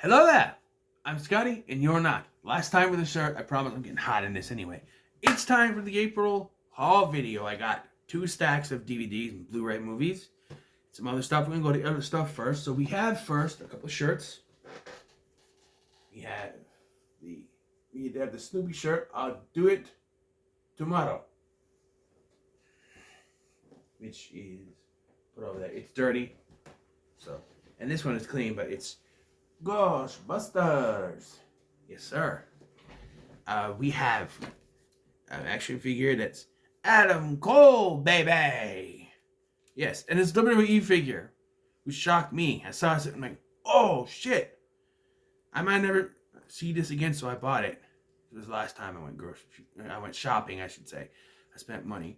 Hello there! I'm Scotty, and you're not. Last time with the shirt, I promise I'm getting hot in this anyway. It's time for the April haul video. I got 2 stacks of DVDs and Blu-ray movies. Some other stuff. We're going to go to the other stuff first. So we have first a couple of shirts. We have the Snoopy shirt. I'll do it tomorrow. Which is put over there. It's dirty. So, and this one is clean, but it's Ghostbusters. Yes, sir. We have an action figure that's Adam Cole, baby. Yes, and it's a WWE figure, which shocked me. I saw it and I'm like, oh shit. I might never see this again, so I bought it. It was the last time I went shopping, I should say. I spent money.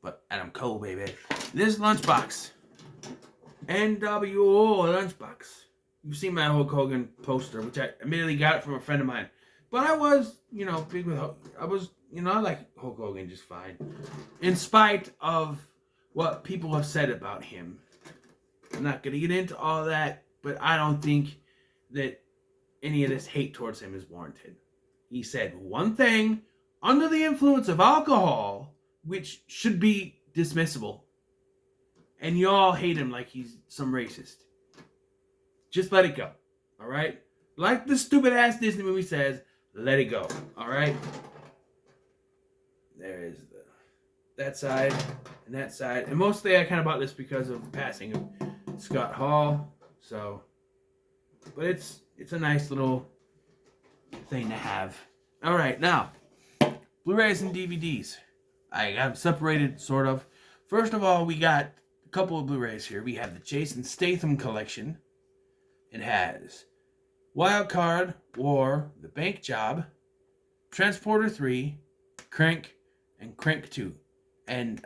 But Adam Cole, baby. This lunchbox. NWO lunchbox. You've seen my Hulk Hogan poster, which I immediately got it from a friend of mine. But I was, big with Hulk. I like Hulk Hogan just fine. In spite of what people have said about him. I'm not going to get into all that, but I don't think that any of this hate towards him is warranted. He said one thing under the influence of alcohol, which should be dismissible. And y'all hate him like he's some racist. Just let it go. Alright? Like the stupid ass Disney movie says, let it go. Alright? There is that side and that side. And mostly I kind of bought this because of the passing of Scott Hall. So, but it's a nice little thing to have. Alright, now, Blu-Rays and DVDs. I got them separated, sort of. First of all, we got a couple of Blu-rays here. We have the Jason Statham collection. It has Wild Card, War, The Bank Job, Transporter 3, Crank, and Crank 2. And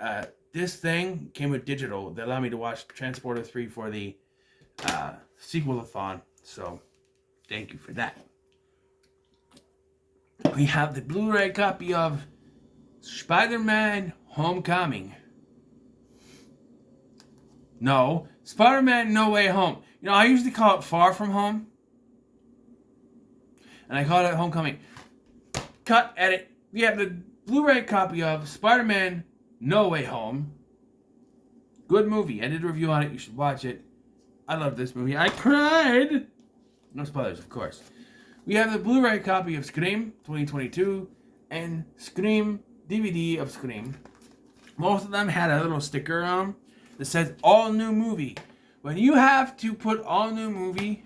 this thing came with digital. They allowed me to watch Transporter 3 for the sequel-a-thon. So, thank you for that. We have the Blu-ray copy of Spider-Man Homecoming. No, Spider-Man No Way Home. I usually call it Far From Home. And I call it Homecoming. Cut, edit. We have the Blu-ray copy of Spider-Man No Way Home. Good movie. I did a review on it. You should watch it. I love this movie. I cried. No spoilers, of course. We have the Blu-ray copy of Scream 2022 and Scream DVD of Scream. Most of them had a little sticker on that says all new movie. When you have to put all new movie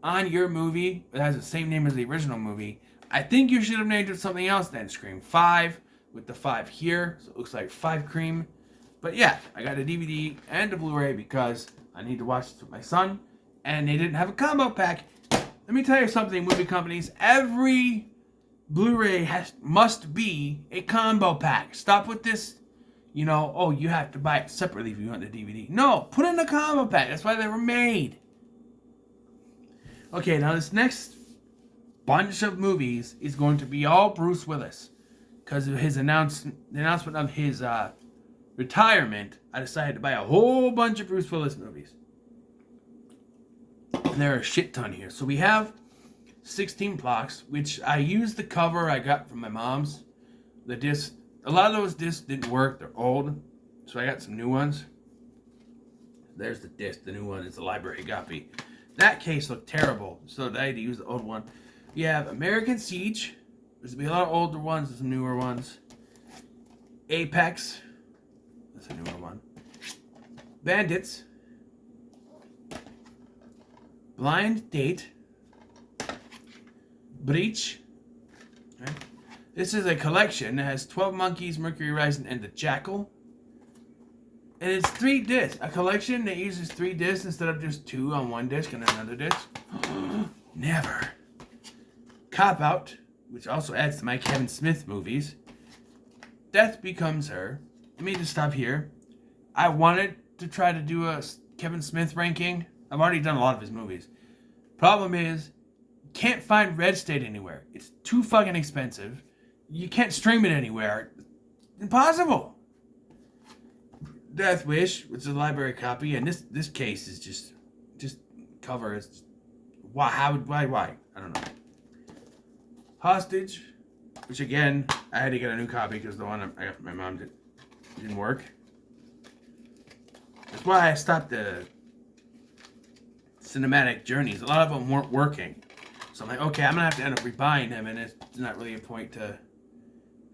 on your movie that has the same name as the original movie, I think you should have named it something else then. Scream 5 with the 5 here. So it looks like 5 cream. But yeah, I got a DVD and a Blu-ray because I need to watch this with my son. And they didn't have a combo pack. Let me tell you something, movie companies. Every Blu-ray must be a combo pack. Stop with this, you have to buy it separately if you want the DVD. No, put it in a combo pack. That's why they were made. Okay, now this next bunch of movies is going to be all Bruce Willis. Because of his the announcement of his retirement, I decided to buy a whole bunch of Bruce Willis movies. And there are a shit ton here. So we have 16 blocks, which I used the cover I got from my mom's. The disc, a lot of those discs didn't work. They're old. So I got some new ones. There's the disc. The new one is the library copy. That case looked terrible, so I had to use the old one. We have American Siege. There's going to be a lot of older ones and some newer ones. Apex. That's a newer one. Bandits. Blind Date. Breach. Okay. This is a collection that has 12 Monkeys, Mercury Rising, and The Jackal. And it's 3 discs. A collection that uses 3 discs instead of just 2 on one disc and another disc. Never. Cop Out, which also adds to my Kevin Smith movies. Death Becomes Her. Let me just stop here. I wanted to try to do a Kevin Smith ranking. I've already done a lot of his movies. Problem is, can't find Red State anywhere. It's too fucking expensive. You can't stream it anywhere. Impossible. Death Wish, which is a library copy, and this case is just just cover is why? I don't know. Hostage, which again I had to get a new copy because the one I got from my mom didn't work. That's why I stopped the cinematic journeys. A lot of them weren't working. So I'm like, okay, I'm going to have to end up rebuying them, and it's not really a point to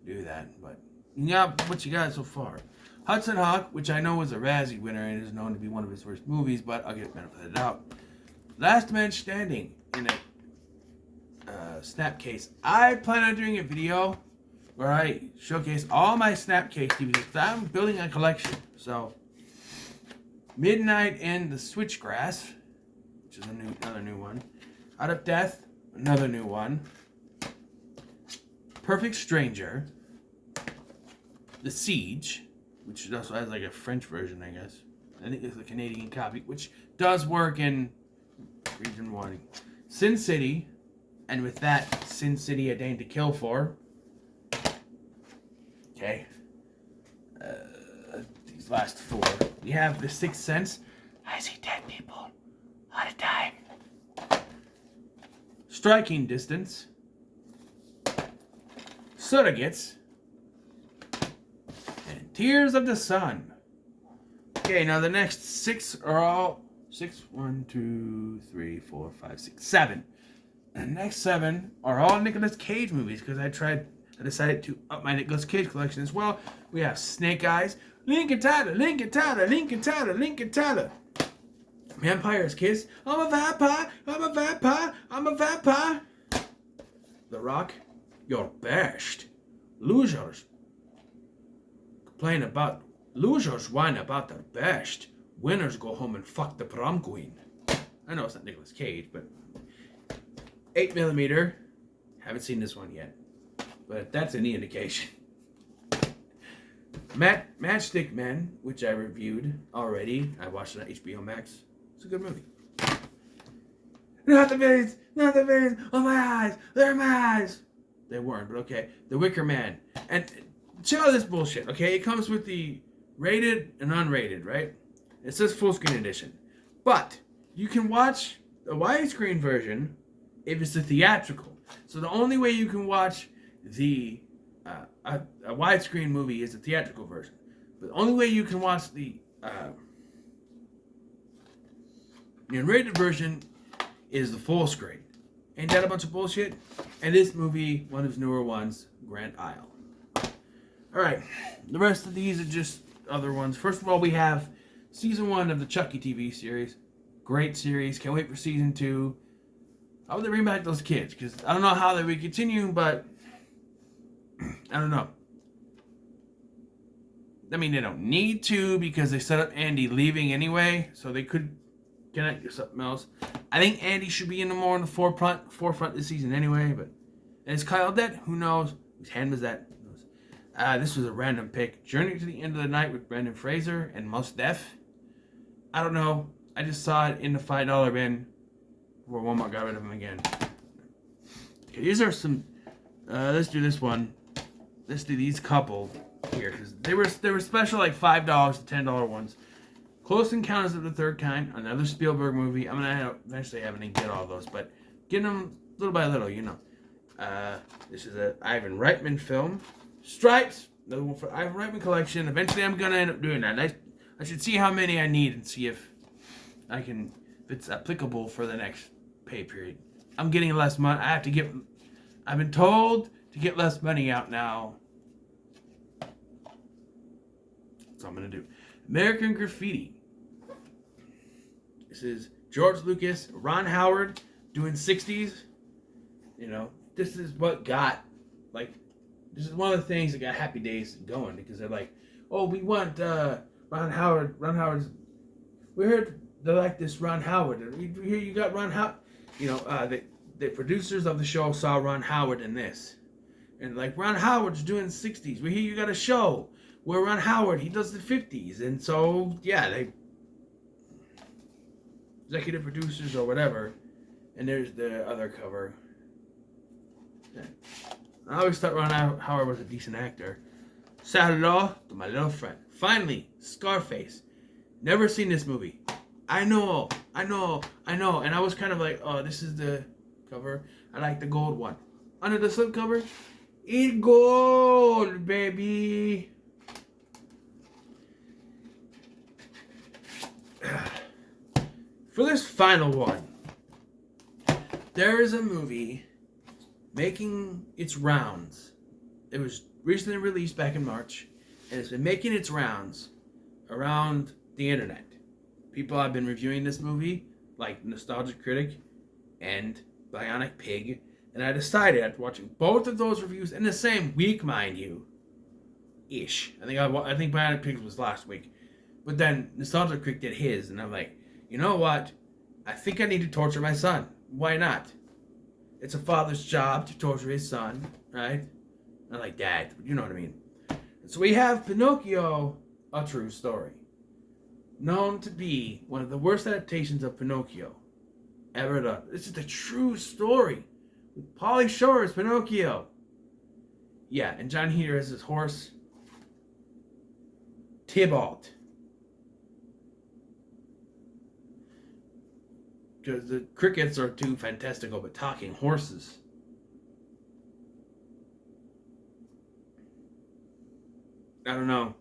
do that. But, yeah, what you got so far? Hudson Hawk, which I know was a Razzie winner and is known to be one of his worst movies, but I'll give it benefit of the doubt. Last Man Standing in a snap case. I plan on doing a video where I showcase all my snap case DVDs. I'm building a collection. So, Midnight in the Switchgrass, which is another new one. Out of Death, another new one. Perfect Stranger. The Siege, which also has like a French version, I guess. I think it's a Canadian copy, which does work in Region 1. Sin City, and with that, Sin City, A Dame to Kill For. Okay. These last four. We have The Sixth Sense. I see dead people all the time. Striking Distance. Surrogates. And Tears of the Sun. Okay, now the next six are all... 7. And the next 7 are all Nicolas Cage movies because I decided to up my Nicolas Cage collection as well. We have Snake Eyes, Lincoln Tyler, Vampire's Kiss, I'm a vampire. The Rock, You're Bashed. Losers whine about their best. Winners go home and fuck the prom queen. I know it's not Nicolas Cage, but 8mm. Haven't seen this one yet, but that's any indication. Matchstick Men, which I reviewed already. I watched it on HBO Max. It's a good movie. Not the villains. Oh, my eyes. They're my eyes. They weren't, but okay. The Wicker Man. And check out this bullshit, okay? It comes with the rated and unrated, right? It says full screen edition. But you can watch the widescreen version if it's a theatrical. So the only way you can watch the a widescreen movie is a theatrical version. But the only way you can watch the unrated version is the full screen. Ain't that a bunch of bullshit? And this movie, one of his newer ones, Grand Isle. Alright, the rest of these are just other ones. First of all, we have Season 1 of the Chucky TV series. Great series. Can't wait for Season 2. How would they bring back those kids? Because I don't know how they would continue, but I don't know. I mean, they don't need to because they set up Andy leaving anyway, so they could connect to something else. I think Andy should be in the forefront this season anyway, but is Kyle dead? Who knows? Whose hand was that? Who knows? This was a random pick. Journey to the End of the Night with Brendan Fraser and Mos Def. I don't know. I just saw it in the $5 bin before Walmart got rid of them again. Okay, these are some. Let's do this one. Let's do these couple here because they were special, like $5 to $10 ones. Close Encounters of the Third Kind, another Spielberg movie. I'm gonna eventually having to get all those, but getting them little by little, you know. This is an Ivan Reitman film. Stripes, another one for Ivan Reitman collection. Eventually, I'm gonna end up doing that. I should see how many I need and see if it's applicable for the next pay period. I'm getting less money. I've been told to get less money out now. That's what I'm gonna do. American Graffiti. This is George Lucas, Ron Howard doing 60s. You know, this is what got, like, this is one of the things that got Happy Days going because they're like, oh, we want Ron Howard. We heard they like this Ron Howard. We hear you got Ron Howard. You know, the producers of the show saw Ron Howard in this. And like, Ron Howard's doing 60s. We hear you got a show where Ron Howard, he does the 50s. And so, yeah, they executive producers or whatever. And there's the other cover. Yeah. I always thought Ron Howard was a decent actor. Say hello to my little friend. Finally, Scarface. Never seen this movie. I know I know. And I was kind of like, oh, this is the cover. I like the gold one. Under the slipcover, it's gold, baby. For this final one, there is a movie making its rounds. It was recently released back in March, and it's been making its rounds around the internet. People have been reviewing this movie, like Nostalgic Critic and Bionic Pig, and I decided after watching both of those reviews in the same week, mind you, ish. I think Bionic Pig was last week, but then Nostalgic Critic did his, and I'm like, you know what? I think I need to torture my son. Why not? It's a father's job to torture his son, right? Not like dad, but you know what I mean. And so we have Pinocchio, a true story, known to be one of the worst adaptations of Pinocchio ever done. This is a true story with Pauly Shore as Pinocchio. Yeah, and John Heater as his horse, Tybalt. Because the crickets are too fantastical, but talking horses. I don't know.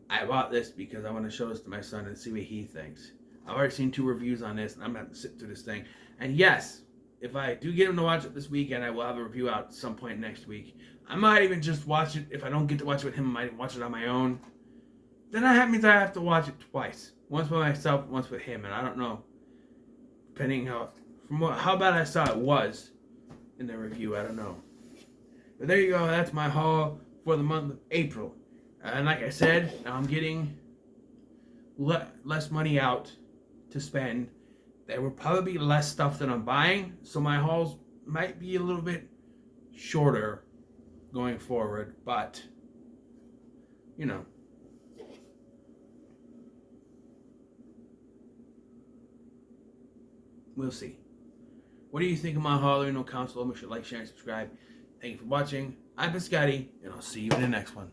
I bought this because I want to show this to my son and see what he thinks. I've already seen 2 reviews on this, and I'm going to have to sit through this thing. And yes, if I do get him to watch it this weekend, I will have a review out at some point next week. I might even just watch it. If I don't get to watch it with him, I might watch it on my own. Then that means I have to watch it twice. Once by myself, once with him, and I don't know. Depending how bad I saw it was in the review, I don't know. But there you go. That's my haul for the month of April. And like I said, now I'm getting less money out to spend. There will probably be less stuff that I'm buying, so my hauls might be a little bit shorter going forward. But, you know. We'll see. What do you think of my haul? Let me know, comment below. Make sure to like, share, and subscribe. Thank you for watching. I've been Scotty, and I'll see you in the next one.